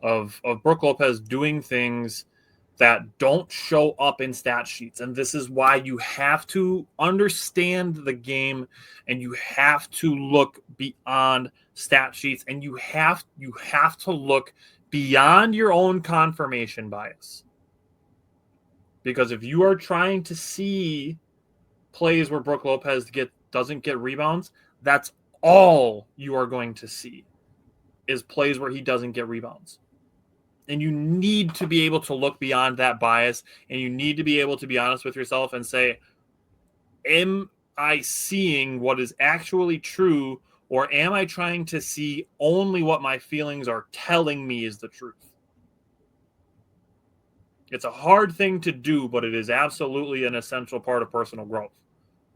of Brook Lopez doing things that don't show up in stat sheets. And this is why you have to understand the game and you have to look beyond stat sheets, and you have to look beyond your own confirmation bias. Because if you are trying to see plays where Brook Lopez doesn't get rebounds, that's all you are going to see is plays where he doesn't get rebounds. And you need to be able to look beyond that bias, and you need to be able to be honest with yourself and say, am I seeing what is actually true, or am I trying to see only what my feelings are telling me is the truth? It's a hard thing to do, but it is absolutely an essential part of personal growth.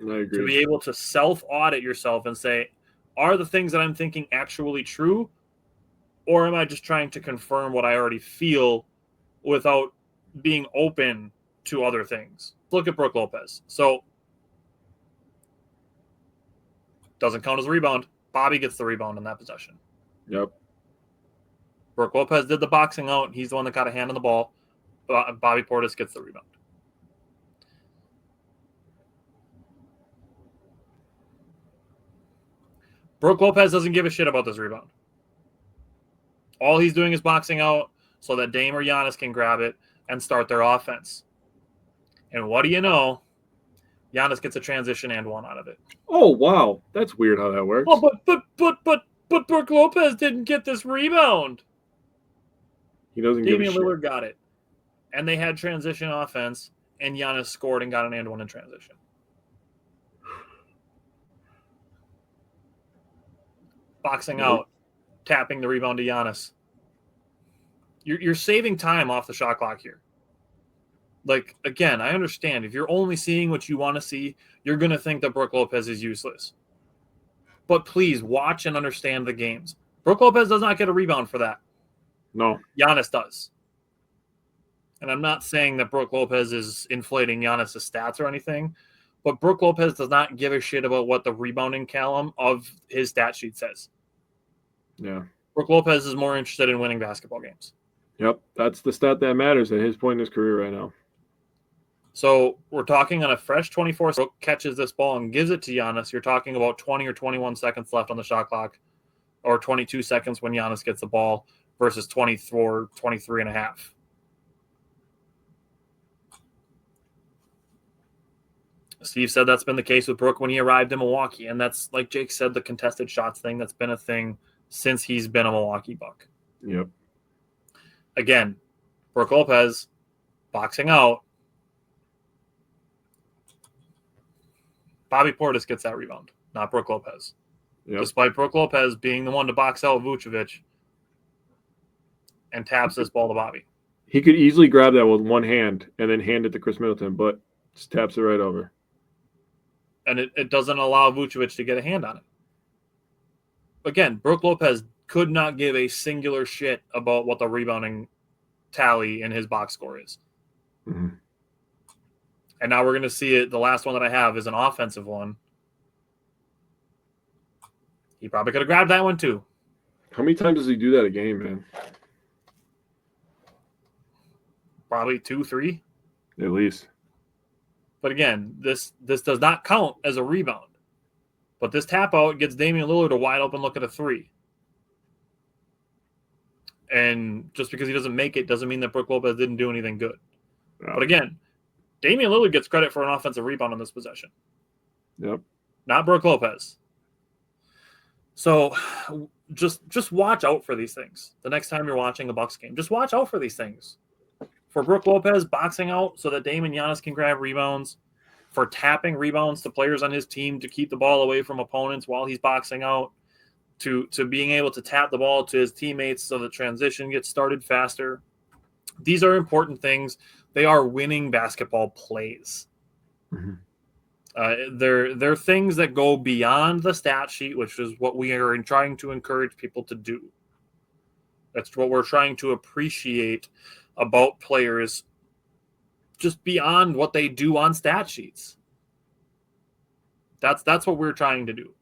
I agree. To be able to self-audit yourself and say, are the things that I'm thinking actually true, or am I just trying to confirm what I already feel without being open to other things? Look at Brook Lopez. So, doesn't count as a rebound. Bobby gets the rebound in that possession. Yep. Brook Lopez did the boxing out. He's the one that got a hand on the ball. Bobby Portis gets the rebound. Brook Lopez doesn't give a shit about this rebound. All he's doing is boxing out so that Dame or Giannis can grab it and start their offense. And what do you know? Giannis gets a transition and one out of it. Oh, wow. That's weird how that works. Oh, but Brook Lopez didn't get this rebound. He doesn't give a Damian shit. Lillard got it. And they had transition offense, and Giannis scored and got an and one in transition. Boxing out, tapping the rebound to Giannis. You're saving time off the shot clock here. Like, again, I understand. If you're only seeing what you want to see, you're going to think that Brook Lopez is useless. But please, watch and understand the games. Brook Lopez does not get a rebound for that. No. Giannis does. And I'm not saying that Brook Lopez is inflating Giannis' stats or anything, but Brook Lopez does not give a shit about what the rebounding column of his stat sheet says. Yeah. Brook Lopez is more interested in winning basketball games. Yep. That's the stat that matters at his point in his career right now. So we're talking on a fresh 24. Brook catches this ball and gives it to Giannis. You're talking about 20 or 21 seconds left on the shot clock, or 22 seconds when Giannis gets the ball versus 24, 23 and a half. Steve said that's been the case with Brook when he arrived in Milwaukee. And that's, like Jake said, the contested shots thing. That's been a thing since he's been a Milwaukee Buck. Yep. Again, Brook Lopez boxing out. Bobby Portis gets that rebound, not Brook Lopez. Yep. Despite Brook Lopez being the one to box out Vucevic and taps this ball to Bobby. He could easily grab that with one hand and then hand it to Chris Middleton, but just taps it right over. And it doesn't allow Vucevic to get a hand on it. Again, Brook Lopez could not give a singular shit about what the rebounding tally in his box score is. Mm-hmm. And now we're going to see it. The last one that I have is an offensive one. He probably could have grabbed that one too. How many times does he do that a game, man? Probably 2, 3. At least. But again, this does not count as a rebound. But this tap out gets Damian Lillard a wide open look at a 3. And just because he doesn't make it doesn't mean that Brook Lopez didn't do anything good. No. But again, Damian Lillard gets credit for an offensive rebound on this possession. Yep. Not Brook Lopez. So just watch out for these things. The next time you're watching a Bucks game, just watch out for these things. For Brook Lopez boxing out so that Dame and Giannis can grab rebounds. For tapping rebounds to players on his team to keep the ball away from opponents while he's boxing out. To being able to tap the ball to his teammates so the transition gets started faster. These are important things. They are winning basketball plays. Mm-hmm. They're things that go beyond the stat sheet, which is what we are trying to encourage people to do. That's what we're trying to appreciate about players, just beyond what they do on stat sheets. That's what we're trying to do.